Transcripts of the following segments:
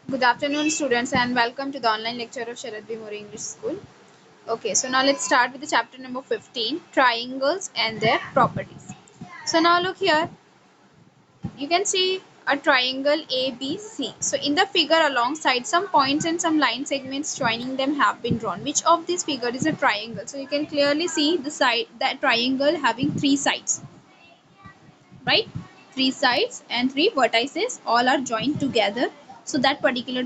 Good afternoon, students, and welcome to the online lecture of Sharad B. More English School. Okay, so now let's start with the chapter number 15, triangles and their properties. So now look here, you can see a triangle ABC. So in the figure alongside some points and some line segments joining them have been drawn. Which of this figure is a triangle? So you can clearly see the side, that triangle having three sides, right? Three sides and three vertices all are joined together, so that particular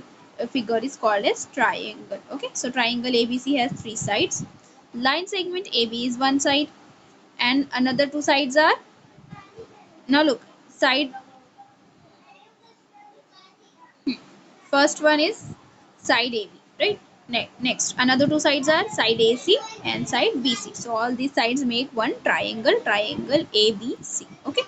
figure is called as triangle. Okay, so triangle ABC has three sides. Line segment AB is one side and another two sides are, now look, side, first one is side AB, right? Next another two sides are side AC and side BC, so all these sides make one triangle, triangle ABC. Okay,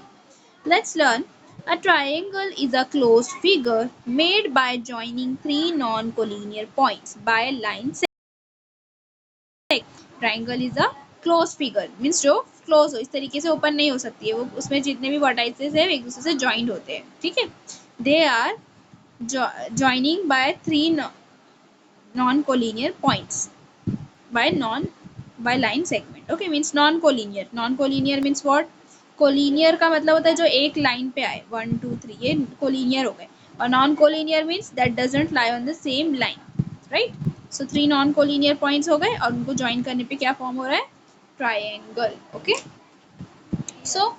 let's learn. A triangle is a closed figure made by joining three non-collinear points by a line segment. Triangle is a closed figure, means जो close हो, इस तरीके से open नहीं हो सकती है वो, उसमें जितने भी वर्टाइसेस है एक दूसरे से ज्वाइंट होते हैं, ठीक है. They are joining by three non-collinear points by line segment. Okay, means non-collinear. Non-collinear means what? Collinear का मतलब होता है जो एक लाइन पे आए, 1 2 3, ये कोलिनियर हो गए. और non collinear means that doesn't lie on the same line, right. So three non collinear points हो गए और उनको ज्वाइन करने पे क्या फॉर्म हो रहा है? Triangle. Okay, so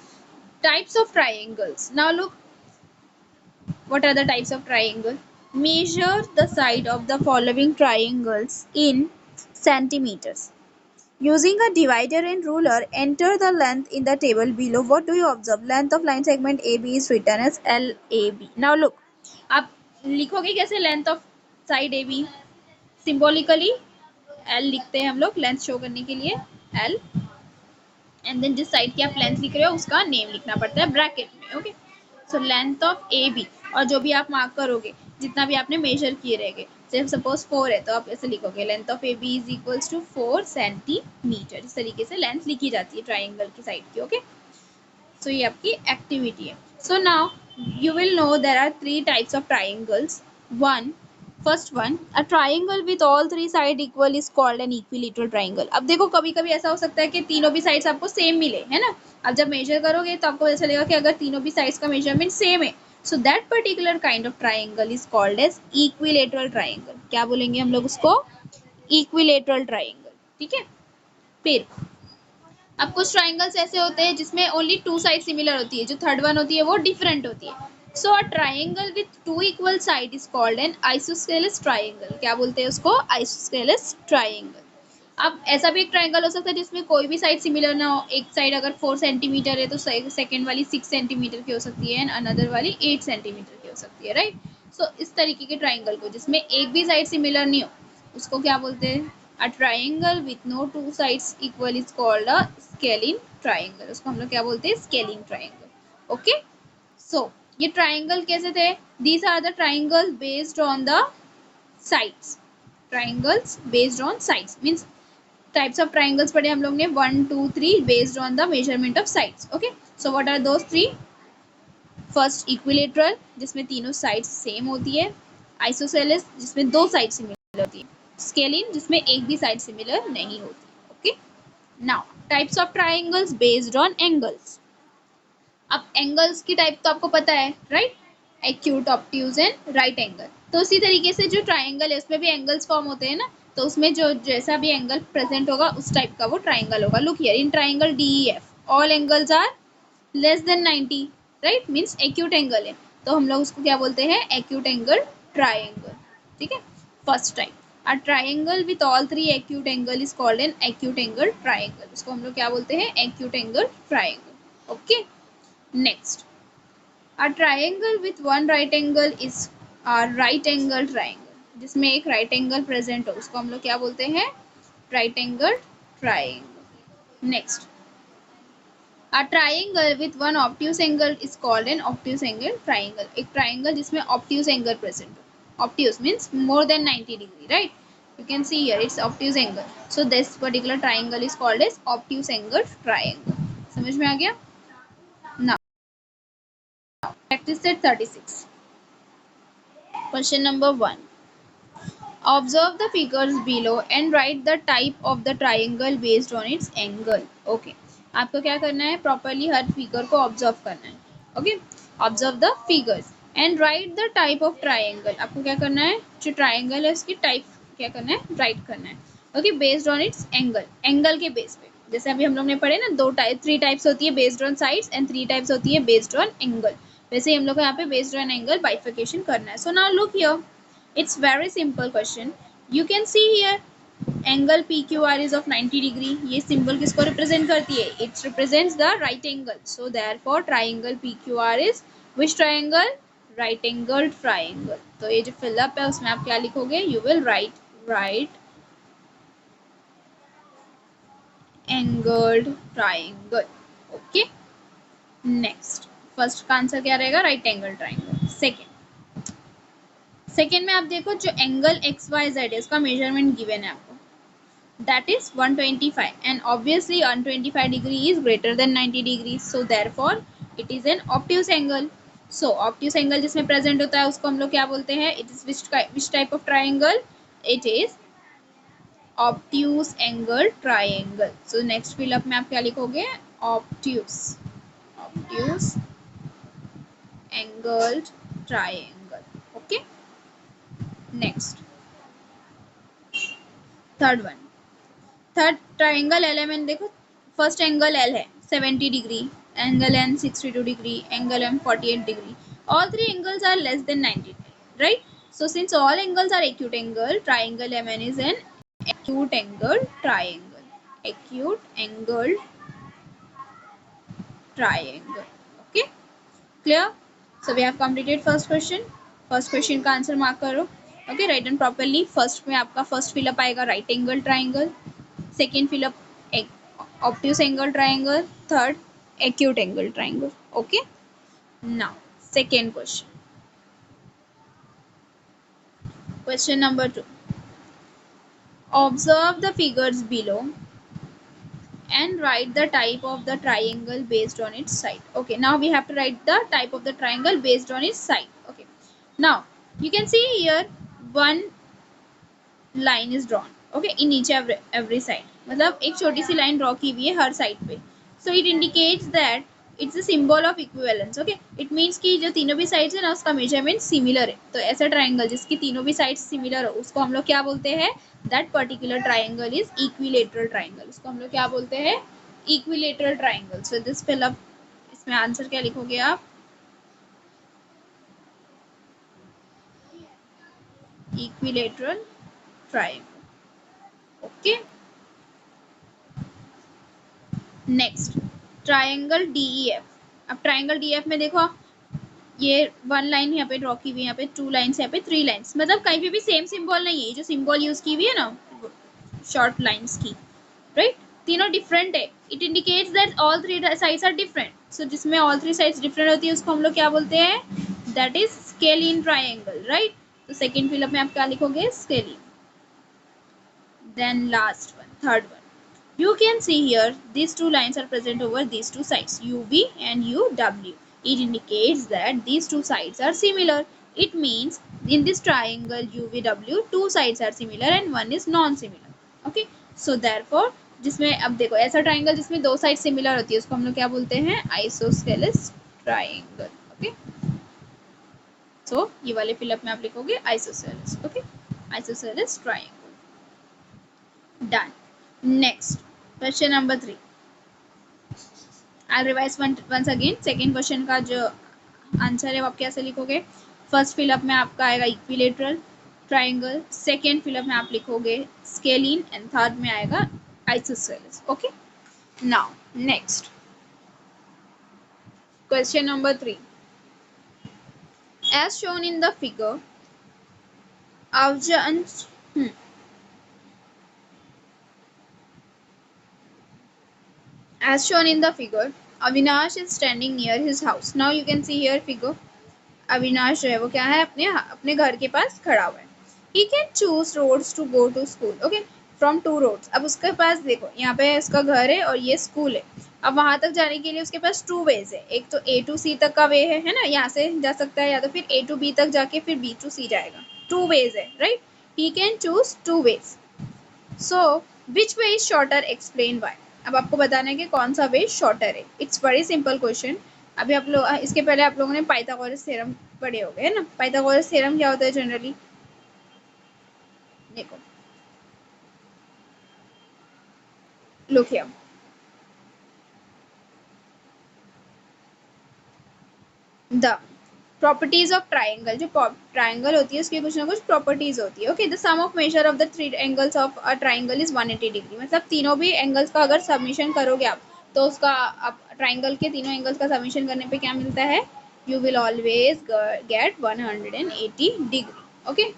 types of triangles. Now look, what are the types of triangle? Measure the side of the following triangles in centimeters. Using a divider and ruler, enter the length in the table below. What do you observe? Length of line segment AB is written as LAB. Now look, आप लिखोगे कैसे length of side AB? Symbolically L लिखते हैं हम लोग length show करने के लिए, L, एंड देन जिस साइड की आप लेंथ लिख रहे हो उसका नेम लिखना पड़ता है ब्रैकेट में. Okay, so length of AB, और जो भी आप मार्क करोगे जितना भी आपने मेजर किए रहेंगे, जैसे सपोज 4 है तो आप ऐसे लिखोगे length of AB is equals to 4 centimetre. इस तरीके से लेंथ लिखी जाती है ट्राइंगल की साइड की. ओके, सो ये आपकी एक्टिविटी है. So now you will know there are three types of triangles. One, first one, a triangle with all three sides equal is called an equilateral triangle. अब देखो कभी कभी ऐसा हो सकता है कि तीनों भी साइड्स आपको सेम मिले, है ना. अब जब मेजर करोगे तो आपको ऐसा लगेगा कि अगर तीनों भी साइड्स का मेजरमेंट सेम है, so that particular kind of triangle is called as equilateral triangle. क्या बोलेंगे हम लोग उसको? Equilateral triangle. ठीक है. फिर अब कुछ ट्राइंगल्स ऐसे होते हैं जिसमें ओनली टू साइड सिमिलर होती है, जो थर्ड वन होती है वो डिफरेंट होती है. So a triangle with two equal side is called an isosceles triangle. क्या बोलते हैं उसको? Isosceles triangle. अब ऐसा भी एक ट्राइंगल हो सकता है जिसमें कोई भी साइड सिमिलर ना हो. एक साइड अगर 4 सेंटीमीटर है तो सेकेंड वाली 6 सेंटीमीटर की हो सकती है एंड अनदर वाली 8 सेंटीमीटर की हो सकती है, राइट. सो इस तरीके के ट्राइंगल को जिसमें एक भी साइड सिमिलर नहीं हो उसको क्या बोलते हैं? A triangle with no two sides equal is called a scalene triangle. उसको हम लोग क्या बोलते हैं? Scalene triangle. Okay? So ये triangle कैसे थे? These are the triangles based on the sides. Triangles based on sides means types of triangles पढ़े हम लोग ने 1 2 3 based on the measurement of sides. Okay? So what are those three? First equilateral जिसमें तीनों sides same होती है. Isosceles जिसमें दो sides similar होती है. Scalene जिसमें एक भी साइड सिमिलर नहीं होती. Okay, now types of triangles based on angles. अब एंगल्स की टाइप तो आपको पता है, right. Acute, obtuse and right angle. तो उसी तरीके से जो ट्राइंगल है उसमें भी एंगल्स फॉर्म होते हैं ना, तो उसमें जो जैसा भी एंगल प्रेजेंट होगा उस टाइप का वो ट्राइंगल होगा. Look here, in triangle DEF all angles are less than 90, right, means acute angle है, तो हम लोग उसको क्या बोलते हैं? Acute angle triangle. ठीक है. First type, a triangle with all three acute angle is called an acute angle triangle. उसको हम लोग क्या बोलते हैं? acute angle triangle. okay, next, a triangle with one right angle is a right angle triangle. जिसमें एक right angle present हो उसको हम लोग क्या बोलते हैं? right angle triangle. next, a triangle with one obtuse angle is called an obtuse angle triangle. एक triangle जिसमें obtuse angle present हो. Obtuse means more than 90 degree, right? You can see here it's obtuse angle. So this particular triangle is called as obtuse angle triangle. समझ में आ गया? Now practice set 36. Question number 1, observe the figures below and right the type of the triangle based on it's angle. Okay, आपको क्या करना है, properly हर figure को observe करना है। Okay, observe the figures and right the type of triangle. आपको क्या करना है, जो ट्राइंगल है उसकी टाइप क्या करना है, राइट करना है। Okay, based on it's angle, angle के बेस पे। जैसे अभी हम लोग ने पढ़े ना, थ्री टाइप्स होती है based on sides and 3 types होती है बेस्ड ऑन एंगल। वैसे ही हम लोग को यहाँ पे बेस्ड ऑन एंगल बाइफिकेशन करना है। So now look here, it's very simple question. You can see here angle PQR is of 90 degree. ये symbol किसको represent करती है, it represents the right angle. So therefore triangle PQR is which triangle, right angled triangle. तो ये जो fill up है उसमें आप क्या लिखोगे, you will write right angled triangle. Okay, next first का आंसर क्या रहेगा, राइट एंगल ट्राइंगल। सेकेंड में आप देखो, जो एंगल एक्स वाई जेड है उसका मेजरमेंट गिवन है आपको, that is 125 and obviously 125 degree is greater than 90 degrees, so therefore it is an obtuse angle. So obtuse angle जिसमें present होता है उसको हम लोग क्या बोलते हैं, it is which type of triangle, it is obtuse angle triangle. So next fill up में आप क्या लिखोगे, obtuse angled triangle. Okay, next third one, third triangle L M N देखो, फर्स्ट एंगल एल है 70 degree, angle N 62 degree, angle M 48 degree, all three angles are less than 90, right? So since all angles are acute angle, triangle M N is an acute angle triangle, acute angle triangle. Okay, clear? So we have completed first question. First question का answer mark करो. Okay, right and properly. First में आपका first fill up आएगा right angle triangle, second fill up obtuse angle triangle, third acute angle triangle. Okay, now second question, question number 2, observe the figures below and write the type of the triangle based on its side. Okay, now we have to write the type of the triangle based on its side. Okay, now you can see here one line is drawn. Okay, in each every side, मतलब एक छोटी सी line draw की हुई है हर side पे. So it indicates that it's a symbol of equivalence. Okay, it means कि जो तीनों भी साइड्स है ना उसका मेजरमेंट सिमिलर है. तो ऐसा ट्राइंगल जिसकी तीनों भी साइड्स सिमिलर हो उसको हम लोग क्या बोलते हैं, that particular triangle is equilateral triangle. उसको हम लोग क्या बोलते हैं, equilateral triangle. So this fill up, इसमें आंसर क्या लिखोगे आप, equilateral triangle. Okay, next triangle D E F. अब ट्राइंगल डीईएफ में देखो, ये वन लाइन यहाँ पे ड्रॉ की हुई है, यहाँ पे टू लाइन्स, यहाँ पे थ्री लाइन्स, मतलब कहीं पे भी सेम सिंबल नहीं है. जो सिंबल यूज की हुई है ना शॉर्ट लाइन्स की, राइट, तीनों डिफरेंट है. It indicates that all three sides are different. So जिसमें ऑल थ्री साइड्स डिफरेंट होती है उसको हम लोग क्या बोलते हैं, that is scalene triangle, right? तो सेकेंड फिलअप में आप क्या लिखोगे, scalene. Then last one, third one, you can see here these two lines are present over these two sides, UV and UW. It indicates that these two sides are similar. It means in this triangle UVW two sides are similar and one is non-similar. Okay, so therefore जिसमें अब देखो ऐसा triangle जिसमें दो side similar होती है उसको हम लोग क्या बोलते हैं, आइसोस्केलेस ट्राइंगल. ओके, सो ये वाले फिलअप में आप लिखोगे isosceles. Okay, isosceles triangle. Done. Next question number 3. I'll revise once again. Second question का जो आंसर है वो आप कैसे लिखोगे, फर्स्ट फिलअप में आपका आएगा इक्विलेटरल ट्राइंगल, सेकेंड फिलअप में आप लिखोगे स्केलिन एंड थर्ड में आएगा isosceles. Okay, now next question number 3. As shown in the figure, अवजंश as shown in the figure, Avinash is standing near his house. Now you can see here figure. Avinash जो है वो क्या है, अपने घर के पास खड़ा हुआ है. He can choose roads to go to school. Okay, from two roads. अब उसके पास देखो यहाँ पे इसका घर है और ये स्कूल है. अब वहां तक जाने के लिए उसके पास टू वेज है, एक तो ए टू सी तक का वे है ना, यहाँ से जा सकता है, या तो फिर ए टू बी तक जाके फिर बी टू सी जाएगा, टू वेज है, right, he can choose two ways. So which way is shorter, explain why. अब आपको बताना है कि कौन सा वे शॉर्टर है। It's very simple question. अभी आप लोग, इसके पहले आप लोगों ने पाइथागोरस थ्योरम पढ़े हो गए है ना। पाइथागोरस थ्योरम क्या होता है जनरली, देखो, look here, the properties of triangle, जो ट्राइंगल होती है उसकी कुछ ना कुछ प्रॉपर्टीज होती है। Okay, the sum of measure of the three angles of a triangle is 180 degree. मतलब तीनों भी एंगल्स का अगर सबमिशन करोगे आप, तो उसका आप ट्राइंगल के तीनों एंगल्स का सबमिशन करने पे क्या मिलता है, you will always get 180 degree. Okay,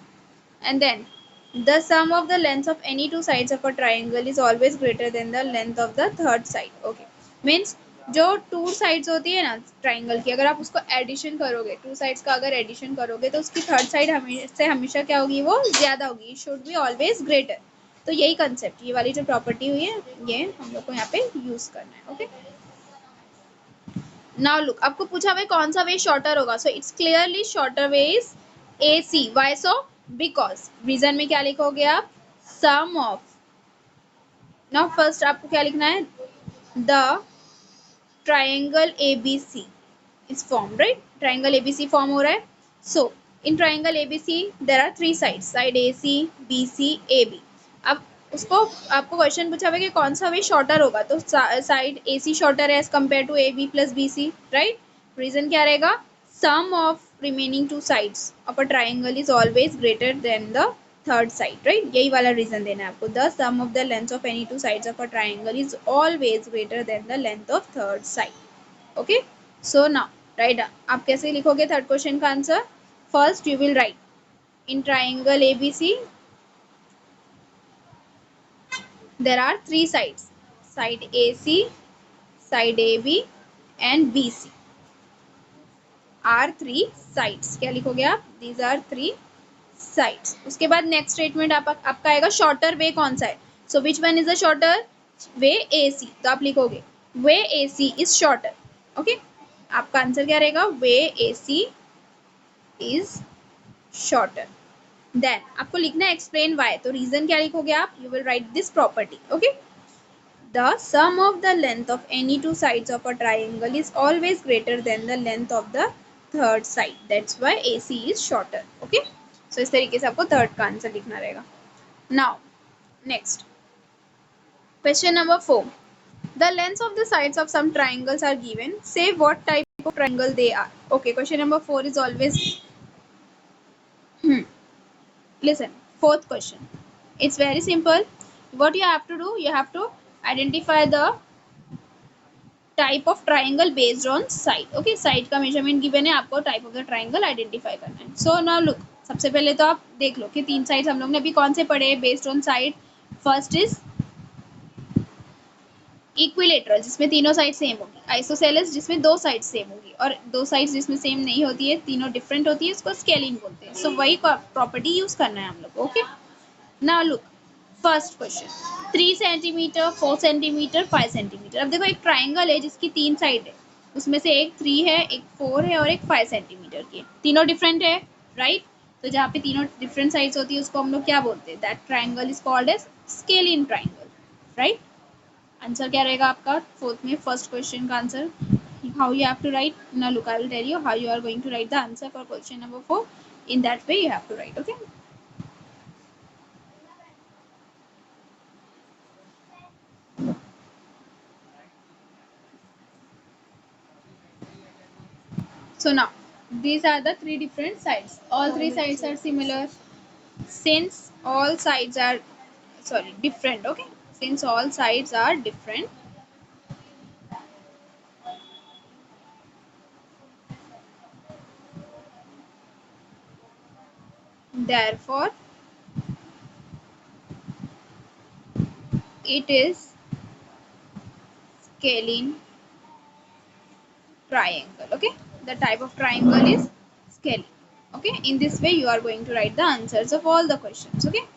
and then the sum of the lengths of any two sides of a triangle is always greater than the length of the third side. Okay, means जो two sides होती है ना triangle की, अगर आप उसको addition करोगे, two sides का अगर एडिशन करोगे, तो उसकी थर्ड साइड हमेशा हमेशा क्या होगी, वो ज्यादा होगी, शुड बी ऑलवेज ग्रेटर। तो यही कंसेप्ट, ये वाली जो प्रॉपर्टी हुई है, ये हम लोग को यहाँ पे यूज करना है। ओके, नाउ लुक, आपको पूछा हुआ कौन सा वे शॉर्टर होगा, so it's clearly shorter way is A C. Why so, because reason में क्या लिखोगे आप, सम ऑफ, नाउ फर्स्ट आपको क्या लिखना है, the triangle A B C is form, right, triangle ABC form हो रहा है। So in triangle ABC there are three side, side A C B C A B. अब उसको, आपको क्वेश्चन पूछा हुआ कि कौन सा वे शॉर्टर होगा, तो साइड ए सी शॉर्टर है as compare to A B plus B C, right. Reason क्या रहेगा, sum of remaining two sides of a triangle is always greater than the third side, right, यही वाला रीजन देना है आपको, the sum of the length of any two sides of a triangle is always greater than the length of third side. Okay, so now right, आप कैसे लिखोगे third question का answer, first you will write in triangle ABC there are three sides, side A C, side A B and B C are three sides. क्या लिखोगे आप, these are three sides. उसके बाद next statement आपका आएगा shorter वे कौन सा है, so which one is the shorter, way A C. तो आप लिखोगे way A C is shorter. Okay, आपका आंसर क्या रहेगा, way A C is shorter. Then आपको लिखना है एक्सप्लेन वाई, तो रीजन क्या लिखोगे आप, you will write this property. Okay, the sum of the length of any two sides of a triangle is always greater than the length of the third side, that's why A C is shorter. Okay, so इस तरीके से आपको third का answer लिखना रहेगा। Now next question number 4, the lengths of the sides of some triangles are given, say what type of triangle they are. Okay, question number 4 is always listen, fourth question, it's very simple. What you have to do, you have to identify the type of triangle based on side. Okay, side का measurement given है, आपको type of the triangle identify करना है। So now look, सबसे पहले तो आप देख लो कि तीन sides हम लोग ने अभी कौन से पढ़े हैं based on side। first is equilateral, जिसमें तीनों साइड सेम होगी, आइसोसेलेस जिसमें दो साइड सेम होगी, और दो साइड जिसमें सेम नहीं होती है, तीनों डिफरेंट होती है, उसको स्केलिंग बोलते हैं। सो वही प्रॉपर्टी यूज करना है हम लोग। Okay, now look, first question, 3 centimetre, 4 centimetre, 5 centimetre. अब देखो एक ट्राइंगल है जिसकी तीन साइड है, उसमें से एक 3 है, एक 4 है और एक 5 सेंटीमीटर की है, तीनों डिफरेंट है, राइट। तो जहाँ पे तीनों डिफरेंट साइड्स होती है उसको हम लोग क्या बोलते हैं, that triangle is called as scalene triangle, right. Answer क्या रहेगा आपका फोर्थ में, फर्स्ट क्वेश्चन का answer, how you have to write, now look, I will tell you how you are going to write the answer for question number 4, in that way you have to write। Okay, so now these are the three different sides, all three sides are similar, since all sides are, sorry, different. Okay, since all sides are different, therefore it is scalene triangle. Okay, the type of triangle is scalene. Okay, in this way you are going to write the answers of all the questions. Okay,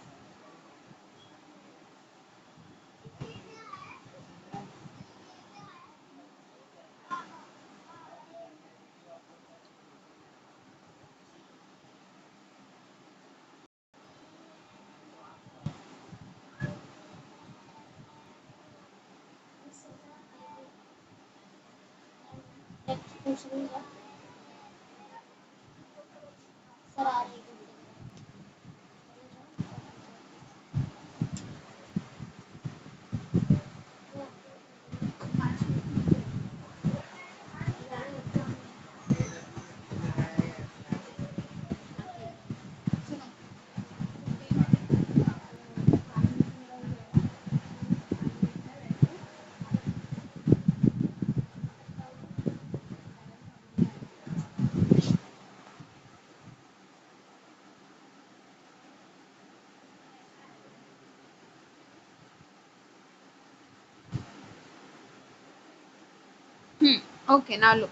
okay now look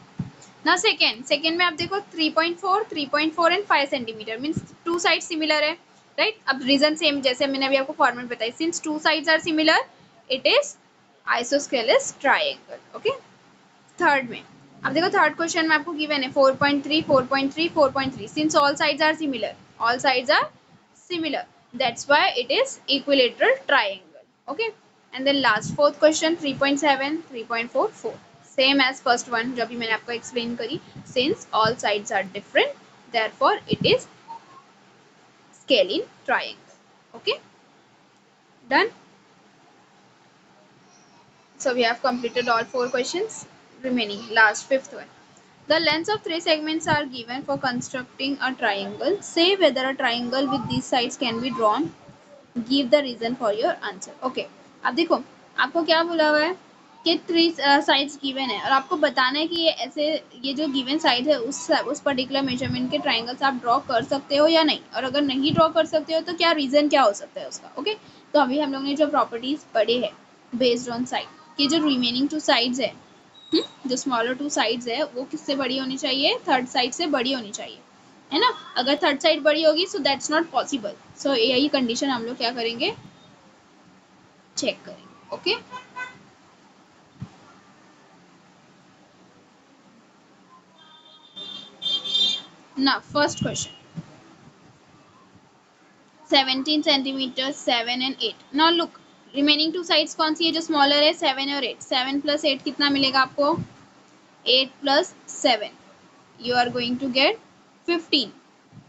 ना second में आप देखो 3.4 3.4 and 5 centimetre means two side similar है right. अब reason same जैसे मैंने अभी आपको फॉर्मेट बताई, since two sides are similar it is isosceles triangle. Okay third में अब देखो थर्ड क्वेश्चन में आपको गिवन है 4.3 4.3 4.3 since all sides are similar, all sides are similar that's why it is equilateral triangle. Okay and then last fourth question 3.7 3.4 4 same as first one जो अभी मैंने आपको एक्सप्लेन करी, since all sides are different therefore it is scalene triangle. Okay done. So we have completed all four questions. Remaining last fifth one. The lengths of three segments are given for constructing a triangle. Say whether a triangle with these sides can be drawn. Give the reason for your answer. Okay. अब देखो आपको क्या बोला हुआ है कि three sides given है और आपको बताना है कि ये ऐसे ये जो गिवन साइड है उस पर्टिकुलर मेजरमेंट के ट्राइंगल्स आप ड्रॉ कर सकते हो या नहीं, और अगर नहीं ड्रॉ कर सकते हो तो क्या रीजन क्या हो सकता है उसका। ओके तो अभी हम लोग ने जो प्रॉपर्टीज पढ़े हैं बेस्ड ऑन साइड कि जो रिमेनिंग टू साइड्स है, जो स्मॉलर टू साइड्स है वो किससे बड़ी होनी चाहिए, थर्ड साइड से बड़ी होनी चाहिए, है ना। अगर थर्ड साइड बड़ी होगी सो दैट्स नॉट पॉसिबल। सो यही कंडीशन हम लोग क्या करेंगे, चेक करेंगे। ओके ना first question 17 centimetre 7 and 8। Now look remaining two sides कौन सी है जो स्मॉलर है, 7 और 8। 7 प्लस 8 कितना मिलेगा आपको, 8 plus 7 you are going to get 15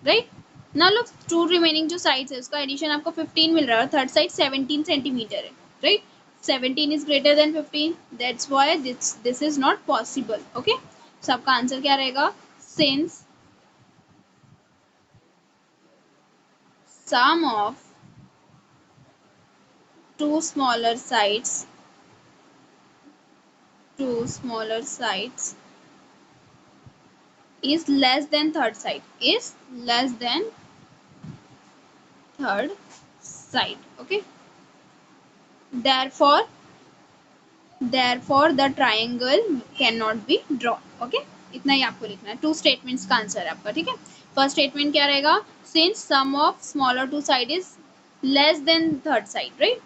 right. Now look two remaining जो साइड्स है उसका एडिशन आपको 15 मिल रहा है और थर्ड साइड 17 सेंटीमीटर है right. 17 is greater than 15 that's why this is not possible। okay so आपका आंसर क्या रहेगा, since sum of two smaller sides is less than third side is less than third side। okay therefore the triangle cannot be drawn। okay इतना ही आपको लिखना है, two statements का answer है आपका। ठीक है फर्स्ट स्टेटमेंट क्या रहेगा, since sum of smaller two side is less than third side right,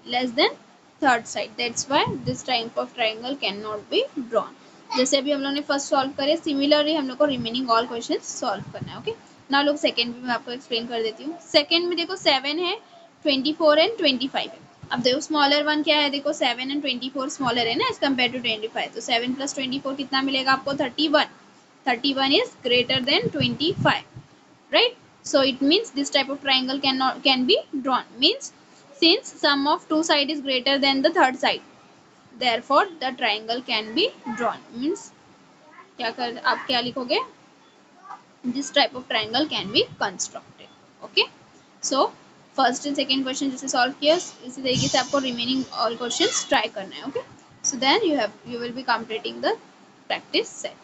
less than third side that's why this type of triangle can not be drawn. जैसे अभी हम लोग ने फर्स्ट सॉल्व करे सिमिलरली हम लोग को रिमेनिंग ऑल क्वेश्चन सॉल्व करना है। ओके ना लोग सेकंड भी मैं आपको एक्सप्लेन कर देती हूँ। सेकंड में देखो 7 है 24 एंड 25 है। अब देखो स्मॉलर वन क्या है, देखो 7 एंड 24 स्मॉलर है ना एज कम्पेयर टू 25, तो 7 प्लस 24 कितना मिलेगा आपको 31। 31 is greater than 25 right, so it means this type of triangle can be drawn means since sum of two side is greater than the third side therefore the triangle can be drawn means क्या कर आप क्या लिखोगे, this type of triangle can be constructed। okay so first and second question जैसे solve किया इसी तरीके से आपको रिमेनिंग ऑल क्वेश्चंस ट्राई करना है। Okay so then you will be completing the practice set.